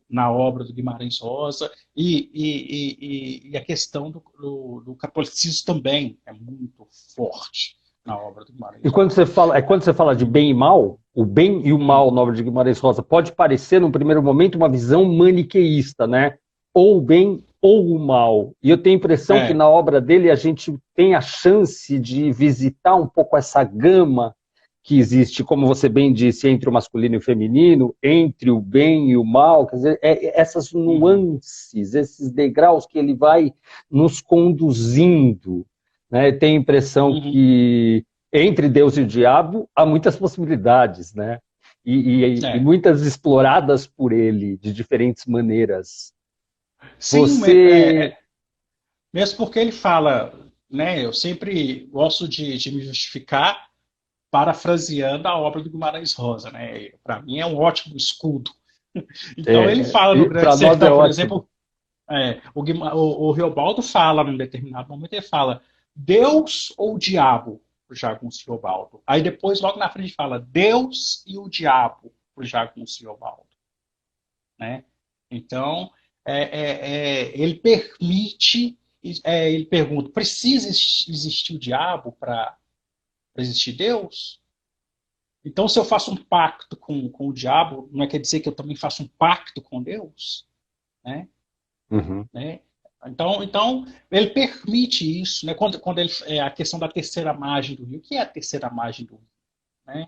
Na obra do Guimarães Rosa e a questão do catolicismo também é muito forte na obra do E Guimarães quando Rosa. você fala, quando você fala de bem e mal, o bem e o mal na obra de Guimarães Rosa pode parecer, num primeiro momento, uma visão maniqueísta, né? Ou o bem ou o mal. E eu tenho a impressão que É. na obra dele a gente tem a chance de visitar um pouco essa gama que existe, como você bem disse, entre o masculino e o feminino, entre o bem e o mal, quer dizer, essas Uhum, nuances, esses degraus que ele vai nos conduzindo, né? Tenho a impressão uhum, que entre Deus e o diabo há muitas possibilidades, né? E é. muitas exploradas por ele de diferentes maneiras. Sim, Você. mesmo porque ele fala, né? Eu sempre gosto de me justificar parafraseando a obra do Guimarães Rosa, né? Para mim é um ótimo escudo. Então ele fala no Grande Para nós é Sertão, por ótimo. exemplo, o Riobaldo fala num determinado momento, ele fala Deus ou o diabo, pro Jagunço Riobaldo. Aí depois, logo na frente, fala Deus e o diabo, pro Jagunço Riobaldo, né? Então, ele permite, ele pergunta, precisa existir o diabo para existir Deus? Então, se eu faço um pacto com o diabo, não quer dizer que eu também faço um pacto com Deus, né? Uhum. né? Então, ele permite isso, né? Quando ele, a questão da terceira margem do rio, o que é a terceira margem do rio, né?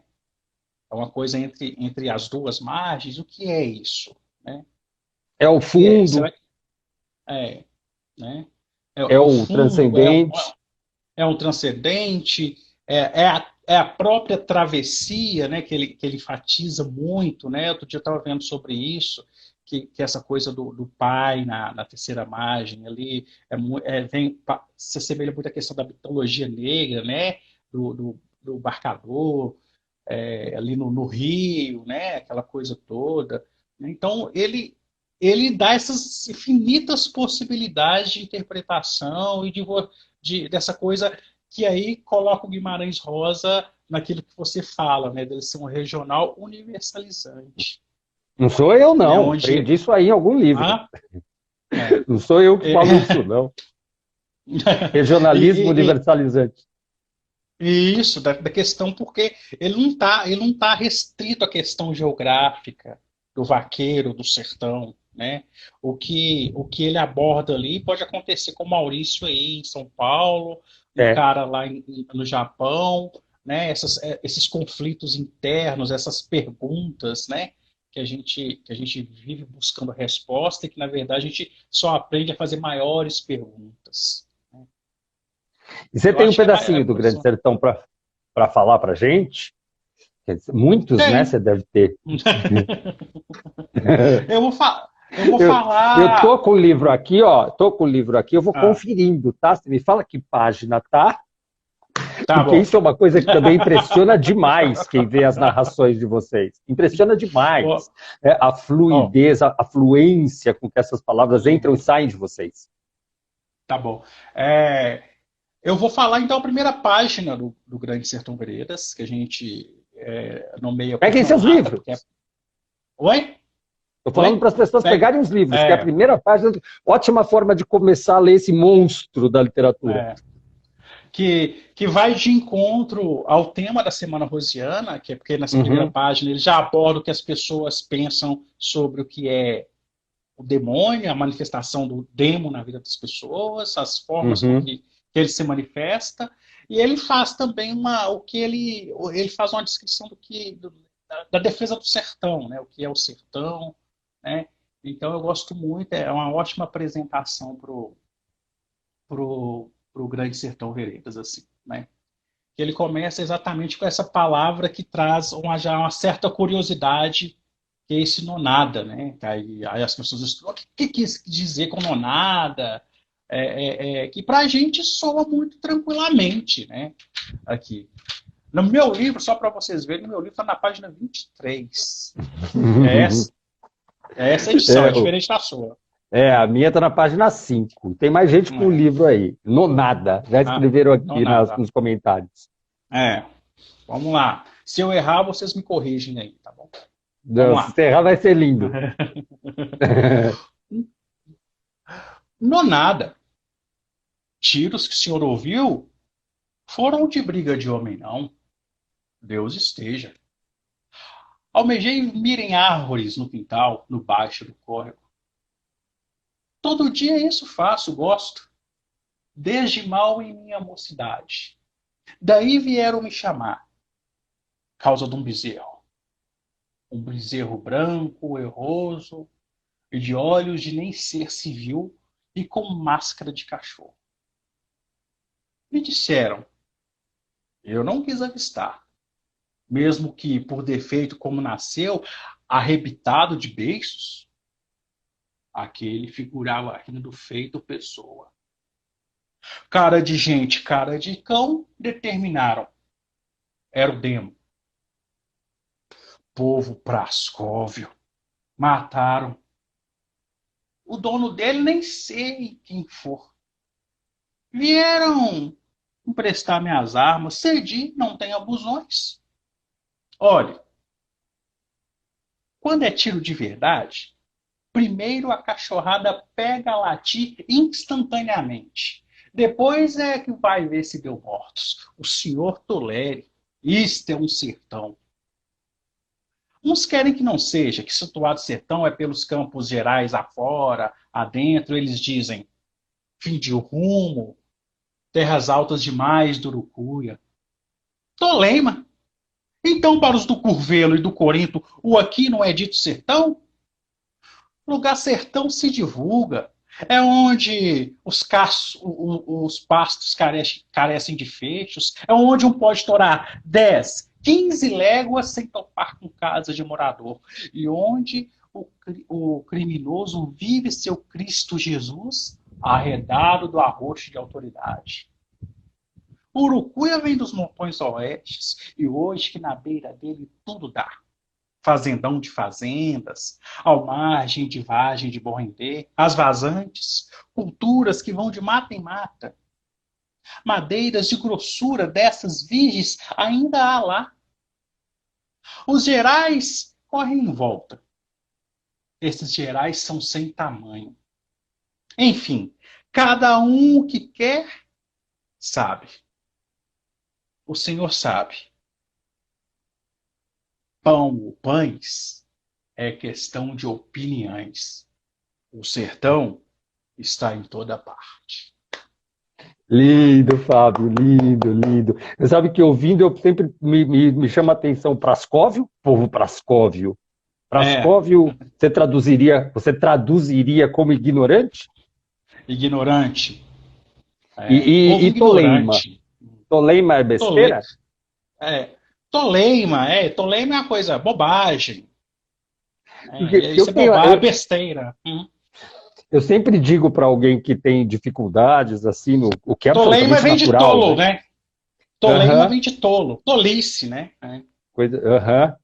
É uma coisa entre as duas margens, o que é isso, né? É o O que é? fundo, É, né? é O o fundo, transcendente. é um transcendente, é a própria travessia, né, que ele enfatiza muito, né? Outro dia eu estava vendo sobre isso, que essa coisa do pai na terceira margem ali se assemelha muito à questão da mitologia negra, né? Do barcador, ali no Rio, né? Aquela coisa toda. Então, ele dá essas infinitas possibilidades de interpretação e dessa coisa que aí coloca o Guimarães Rosa naquilo que você fala, né? Dele ser um regional universalizante, Não sou eu, né? não. Onde Aprendi isso aí em algum livro. ah, é, Não sou eu que falo é, isso, não. Regionalismo e, universalizante. e isso da questão porque ele não tá restrito à questão geográfica do vaqueiro do sertão, né? O que ele aborda ali pode acontecer com o Maurício aí em São Paulo, um É. cara lá no Japão, né? Esses conflitos internos, essas perguntas, né? Que a gente vive buscando resposta e que, na verdade, a gente só aprende a fazer maiores perguntas. E você Eu tem um acho que pedacinho do Grande Sertão para falar para gente? Quer dizer, muitos, né? tem. Você deve ter. Eu vou Eu, eu tô falar. com o livro aqui, ó. Tô com o livro aqui, eu vou Ah, conferindo, tá? Você me fala que página tá, tá porque bom. isso é uma coisa que também impressiona demais quem vê as narrações de vocês. Impressiona Ó, demais a ó, fluidez, a fluência com que essas palavras entram e saem de vocês. tá bom. É, eu vou falar então a primeira página do Grande Sertão Veredas, que a gente nomeia por Peguem seus Nonata, livros. porque é. Oi? Estou falando Oi? para as pessoas Pega. pegarem os livros, que é a É, primeira página. Ótima forma de começar a ler esse monstro da literatura. é, que vai de encontro ao tema da Semana Rosiana, que é porque nessa primeira Uhum, página ele já aborda o que as pessoas pensam sobre o que é o demônio, a manifestação do demo na vida das pessoas, as formas com uhum. que ele se manifesta, e ele faz também ele faz uma descrição da defesa do sertão, né? O que é o sertão, né? Então eu gosto muito, é uma ótima apresentação pro Grande Sertão Veredas, assim, né? Ele começa exatamente com essa palavra que traz já uma certa curiosidade, que é esse nonada, né? Aí as pessoas estudam, o que quis dizer com nonada? Que para a gente soa muito tranquilamente, né? Aqui. No meu livro, só para vocês verem, no meu livro está na página 23. É essa, é essa edição, é É, diferente da sua. a minha está na página 5. Tem mais gente com o É, livro aí. Nonada. Já ah, escreveram aqui nonada. nos comentários. É, vamos lá. Se eu errar, vocês me corrigem aí, tá bom? Vamos Não, se lá. você errar, vai ser lindo. Nonada. Tiros que o senhor ouviu foram de briga de homem, não. Deus esteja. Almejei mira em árvores no quintal, no baixo do córrego. Todo dia isso faço, gosto. Desde mal em minha mocidade. Daí vieram me chamar, causa de um bezerro. Um bezerro branco, erroso, e de olhos de nem ser civil e com máscara de cachorro. Me disseram, eu não quis avistar, mesmo que por defeito como nasceu, arrebitado de beiços, aquele figurava rindo feito pessoa. Cara de gente, cara de cão, determinaram. Era o demo. Povo prascóvio. Mataram. O dono dele nem sei quem for. Vieram emprestar minhas armas. Cedi, não tem abusões. Olhe, quando é tiro de verdade, primeiro a cachorrada pega a latir instantaneamente. Depois é que vai ver se deu mortos. O senhor tolere. Isto é um sertão. Uns querem que não seja, que situado sertão é pelos campos gerais afora, adentro, eles dizem fim de rumo, terras altas demais do Urucuia. Tolema. Então, para os do Curvelo e do Corinto, o aqui não é dito sertão? Lugar sertão se divulga. É onde os pastos carecem de fechos. É onde um pode torar 10, 15 léguas sem topar com casa de morador. E onde o criminoso vive seu Cristo Jesus arredado do arroxo de autoridade. Urucuia vem dos montões oestes e hoje que na beira dele tudo dá. Fazendão de fazendas, ao margem de vagem de bom render, as vazantes, culturas que vão de mata em mata, madeiras de grossura dessas virgens ainda há lá. Os gerais correm em volta. Esses gerais são sem tamanho. Enfim, cada um que quer sabe. O Senhor sabe. Pão ou pães é questão de opiniões. O sertão está em toda parte. Lindo, Fábio, lindo, lindo. Você sabe que ouvindo eu sempre me chama a atenção Prascóvio, povo Prascóvio. É, Prascóvio, você traduziria como ignorante? ignorante. E, Povo e Toleima? ignorante. Toleima é Tole, besteira? é, toleima é uma coisa, bobagem. Porque Isso é bobagem, é besteira. eu sempre digo para alguém que tem dificuldades, assim, o que é Toleima absolutamente vem de natural, tolo, né? né? Toleima Aham, vem de tolo, tolice, né? aham.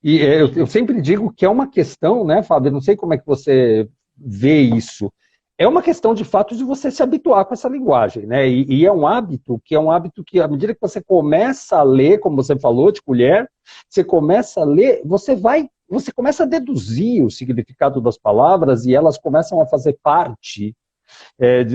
E eu Uhum. sempre digo que é uma questão, né, Fábio? Eu não sei como é que você vê isso. É uma questão, de fato, de você se habituar com essa linguagem, né? E é um hábito que, à medida que você começa a ler, como você falou, de colher, você começa a ler, você começa a deduzir o significado das palavras e elas começam a fazer parte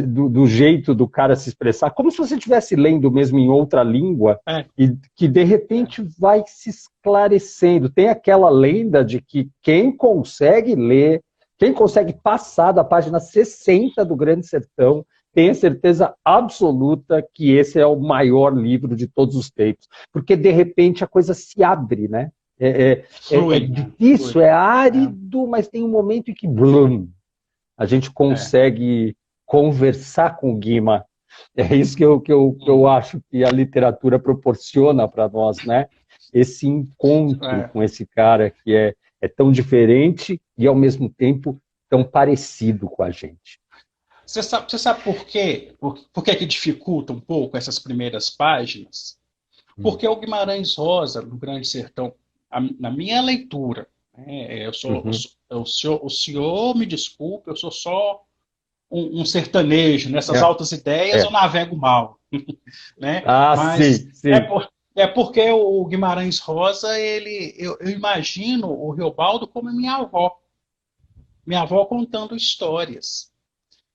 do jeito do cara se expressar, como se você estivesse lendo mesmo em outra língua, É, e que de é. repente vai se esclarecendo. Tem aquela lenda de que quem consegue ler, quem consegue passar da página 60 do Grande Sertão, tem a certeza absoluta que esse é o maior livro de todos os tempos, porque de repente a coisa se abre, né? É Flui, né? difícil, Flui. é É, árido, mas tem um momento em que blum, a gente é. consegue conversar com o Guima. É isso que eu Uhum. acho que a literatura proporciona para nós, né? Esse encontro É. com esse cara que é tão diferente e, ao mesmo tempo, tão parecido com a gente. Você sabe por quê? Por que que dificulta um pouco essas primeiras páginas? Hum. Porque o Guimarães Rosa, no Grande Sertão, na minha leitura, né, Uhum. o senhor me desculpe, eu sou só um sertanejo, nessas É, altas ideias eu é. navego mal, né? Ah, Mas sim, sim. é porque o Guimarães Rosa, eu imagino o Riobaldo como minha avó contando histórias.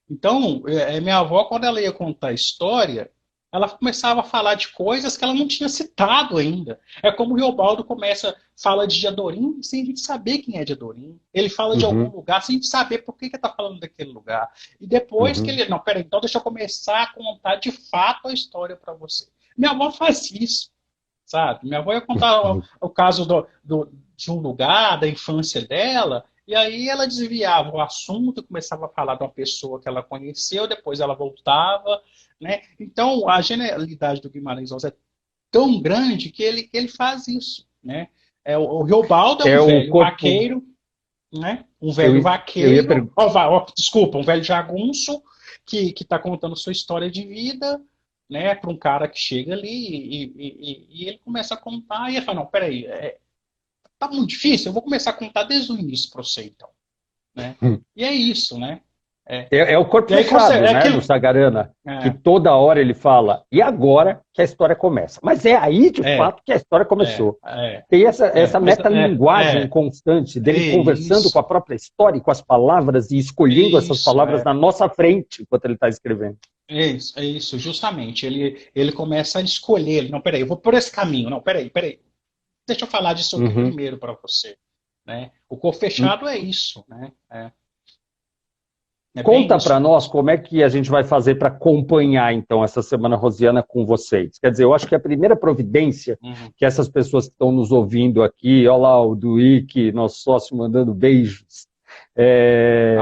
Então, minha avó, quando ela ia contar a história, ela começava a falar de coisas que ela não tinha citado ainda. É como o Riobaldo fala de Diadorim sem a gente saber quem é Diadorim. Ele fala de algum Uhum, lugar sem a gente saber por que ele está falando daquele lugar. E depois que uhum. ele. Não, peraí, então deixa eu começar a contar de fato a história para você. Minha avó faz isso, sabe? Minha avó ia contar o caso de um lugar, da infância dela, e aí ela desviava o assunto, começava a falar de uma pessoa que ela conheceu, depois ela voltava, né? Então, a genialidade do Guimarães Rosa é tão grande que ele faz isso, né? O Riobaldo é um É o velho corpo. vaqueiro, né? Um Eu, velho eu ia vaqueiro, perguntar. desculpa, um velho jagunço que está contando sua história de vida, né, para um cara que chega ali e ele começa a contar e ele fala, não, peraí, tá muito difícil, eu vou começar a contar desde o início para você, então, né? E é isso, né? É. É o corpo E aí fechado, é né, do aquilo. Sagarana, que É, toda hora ele fala, e agora que a história começa. Mas é aí, de é, fato, que a história é, começou. é, Tem essa mas metalinguagem constante é dele conversando com a isso, própria história e com as palavras e escolhendo essas isso, palavras na nossa frente enquanto ele está escrevendo. é isso, justamente. Ele começa a escolher, não, peraí, eu vou por esse caminho, não, peraí. Deixa eu falar disso aqui Uhum. primeiro para você, né? O corpo fechado é isso, né? É bem Conta para isso nós mesmo. como é que a gente vai fazer para acompanhar, então, essa Semana Rosiana com vocês. Quer dizer, eu acho que a primeira providência Uhum. que essas pessoas que estão nos ouvindo aqui, olha lá o Duíque, nosso sócio, mandando beijos, tá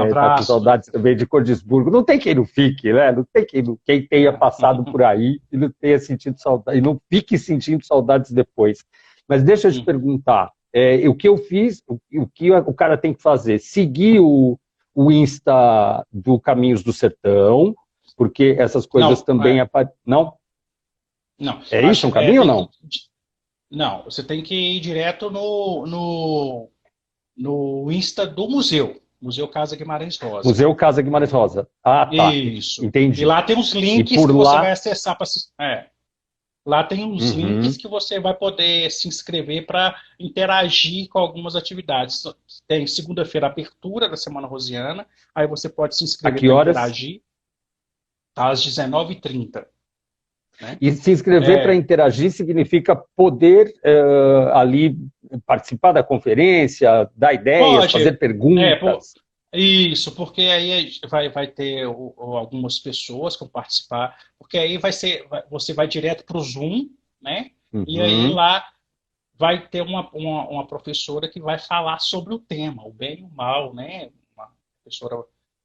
com Abraço, saudades Ica. também de Cordisburgo. Não tem quem não fique, né? Não tem quem tenha É. passado por aí e não tenha sentido saudade, e não fique sentindo saudades depois. Mas deixa eu te Uhum. perguntar, o que eu fiz, o que o cara tem que fazer? Seguir o Insta do Caminhos do Sertão, porque essas coisas Não, também... Não? não. É isso um Acho, caminho ou tem não? que, não, você tem que ir direto no Insta do museu, Museu Casa Guimarães Rosa. Museu Casa Guimarães Rosa. Ah, tá. Isso. E Entendi. lá tem uns E links por que você vai lá... acessar para. Lá tem uns links Uhum. que você vai poder se inscrever para interagir com algumas atividades. Tem segunda-feira abertura da Semana Rosiana, aí você pode se A inscrever que para horas? interagir às 19h30, né? E se inscrever para É, interagir significa poder ali participar da conferência, dar ideias, pode, fazer é, pô, perguntas. Isso, porque aí vai ter algumas pessoas que vão participar, porque aí você vai direto para o Zoom, né? E aí Uhum. lá vai ter uma professora que vai falar sobre o tema, o bem e o mal, né? Uma professora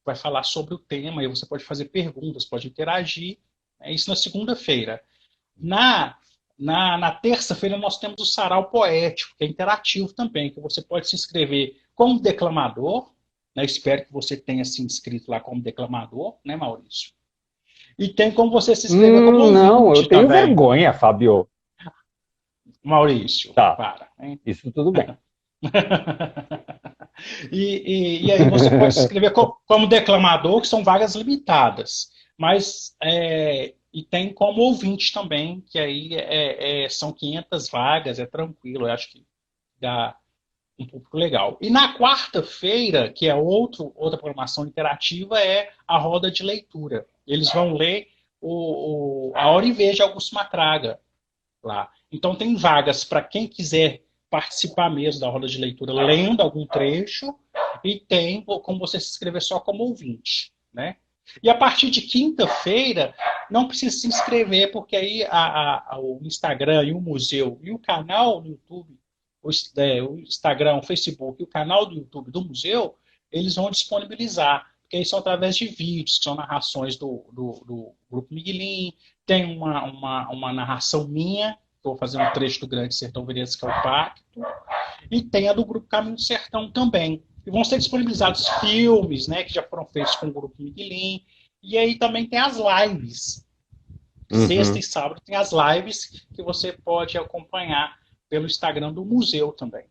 vai falar sobre o tema e você pode fazer perguntas, pode interagir. Né? Isso na segunda-feira. Na, na terça-feira nós temos o sarau poético, que é interativo também, que você pode se inscrever como declamador, né? Espero que você tenha se inscrito lá como declamador, né, Maurício? E tem como você se inscrever como Não, eu ouvinte tenho também, vergonha, Fábio. Maurício. Tá, Para, hein? isso tudo bem. E aí você pode se inscrever como declamador, que são vagas limitadas. Mas e tem como ouvinte também, que aí são 500 vagas, é tranquilo, eu acho que dá um público legal. E na quarta-feira, que é outra programação interativa, é a roda de leitura. Eles vão ler A Hora e Vez de Augusto Matraga lá. Então tem vagas para quem quiser participar mesmo da roda de leitura, lendo algum trecho, e tem como você se inscrever só como ouvinte, né? E a partir de quinta-feira, não precisa se inscrever, porque aí o Instagram e o museu e o canal no YouTube, o Instagram, o Facebook e o canal do YouTube do museu, eles vão disponibilizar, porque aí são através de vídeos, que são narrações do Grupo Miguelin, tem uma narração minha, vou fazer um trecho do Grande Sertão Veredas, que é o Pacto, e tem a do Grupo Caminho do Sertão também. E vão ser disponibilizados filmes, né, que já foram feitos com o Grupo Miguelin, e aí também tem as lives. Sexta Uhum. e sábado tem as lives que você pode acompanhar pelo Instagram do museu também.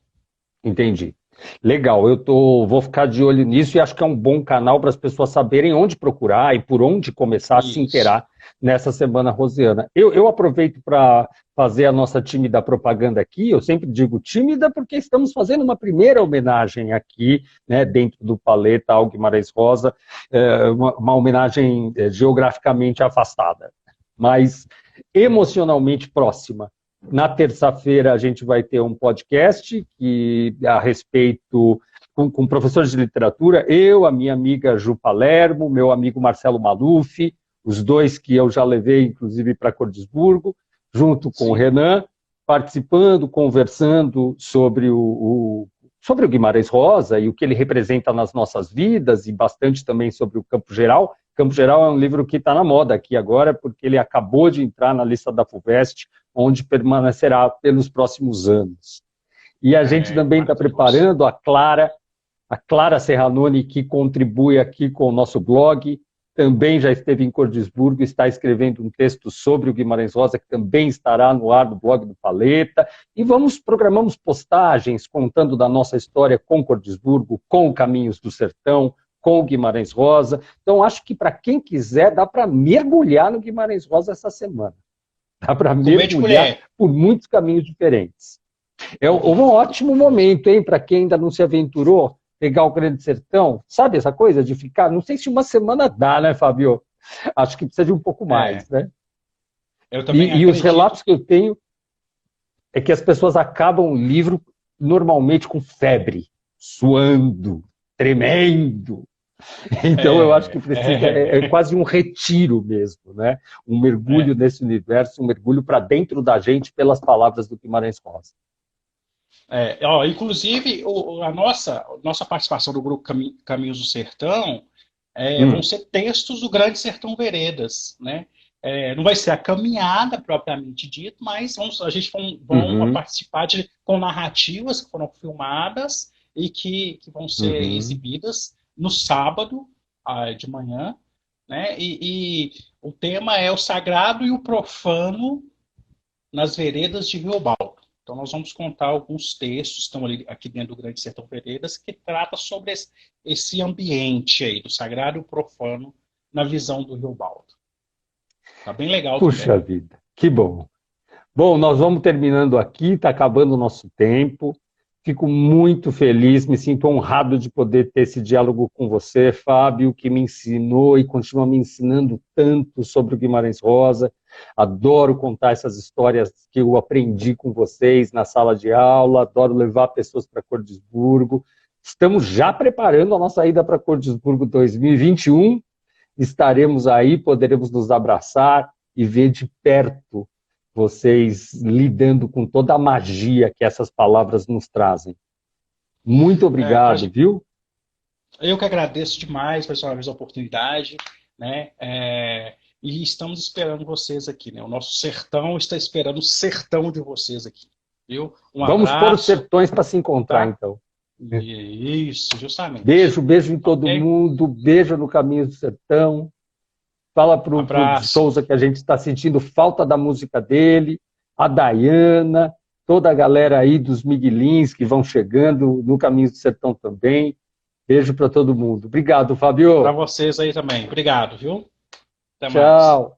Entendi. Legal, vou ficar de olho nisso e acho que é um bom canal para as pessoas saberem onde procurar e por onde começar a se Isso. inteirar nessa semana rosiana. Eu aproveito para fazer a nossa tímida propaganda aqui. Eu sempre digo tímida porque estamos fazendo uma primeira homenagem aqui, né, dentro do Paleta ao Guimarães Rosa, uma homenagem geograficamente afastada, mas emocionalmente próxima. Na terça-feira a gente vai ter um podcast a respeito com professores de literatura, eu, a minha amiga Ju Palermo, meu amigo Marcelo Maluf, os dois que eu já levei, inclusive, para Cordisburgo, junto com o Sim. Renan, participando, conversando sobre o Guimarães Rosa e o que ele representa nas nossas vidas, e bastante também sobre o Campo Geral. Campo Geral é um livro que está na moda aqui agora, porque ele acabou de entrar na lista da FUVEST, onde permanecerá pelos próximos anos. E a gente também está Maravilhoso. preparando a Clara Serranoni, que contribui aqui com o nosso blog, também já esteve em Cordisburgo, está escrevendo um texto sobre o Guimarães Rosa, que também estará no ar do blog do Paleta, e programamos postagens contando da nossa história com Cordisburgo, com o Caminhos do Sertão, com o Guimarães Rosa. Então, acho que para quem quiser, dá para mergulhar no Guimarães Rosa essa semana. Dá para Comer de mergulhar colher. por muitos caminhos diferentes. É um ótimo momento, hein, para quem ainda não se aventurou, pegar o Grande Sertão. Sabe essa coisa de ficar? Não sei se uma semana dá, né, Fábio? Acho que precisa de um pouco É, mais, né? eu também E os acredito. relatos que eu tenho é que as pessoas acabam o livro normalmente com febre, suando, tremendo. Então eu acho que precisa, é quase um retiro mesmo, né? Um mergulho É. nesse universo, um mergulho para dentro da gente pelas palavras do Guimarães Rosa. Inclusive, a nossa participação do grupo Caminhos do Sertão vão Hum, ser textos do Grande Sertão Veredas, né? Não vai ser a caminhada propriamente dito, mas a gente vão uhum, participar com narrativas que foram filmadas e que vão ser uhum. exibidas no sábado de manhã, né? E o tema é o sagrado e o profano nas veredas de Rio Baldo. Então, nós vamos contar alguns textos que estão aqui dentro do Grande Sertão Veredas que trata sobre esse ambiente aí do sagrado e o profano na visão do Rio Baldo. Tá bem legal Puxa também. vida, que bom. Bom, nós vamos terminando aqui, está acabando o nosso tempo. Fico muito feliz, me sinto honrado de poder ter esse diálogo com você, Fábio, que me ensinou e continua me ensinando tanto sobre o Guimarães Rosa. Adoro contar essas histórias que eu aprendi com vocês na sala de aula, adoro levar pessoas para Cordisburgo. Estamos já preparando a nossa ida para Cordisburgo 2021. Estaremos aí, poderemos nos abraçar e ver de perto vocês lidando com toda a magia que essas palavras nos trazem. Muito obrigado, viu? Eu que agradeço demais mais uma vez a oportunidade, né? E estamos esperando vocês aqui, né? O nosso sertão está esperando o sertão de vocês aqui, viu? Vamos pôr os sertões para se encontrar, tá? Então. Isso, justamente. Beijo em todo mundo, beijo no Caminho do Sertão. Fala para o Souza que a gente está sentindo falta da música dele, a Dayana, toda a galera aí dos Miguelins que vão chegando no Caminho do Sertão também. Beijo para todo mundo. Obrigado, Fábio. Para vocês aí também. Obrigado, viu? Até mais. Tchau.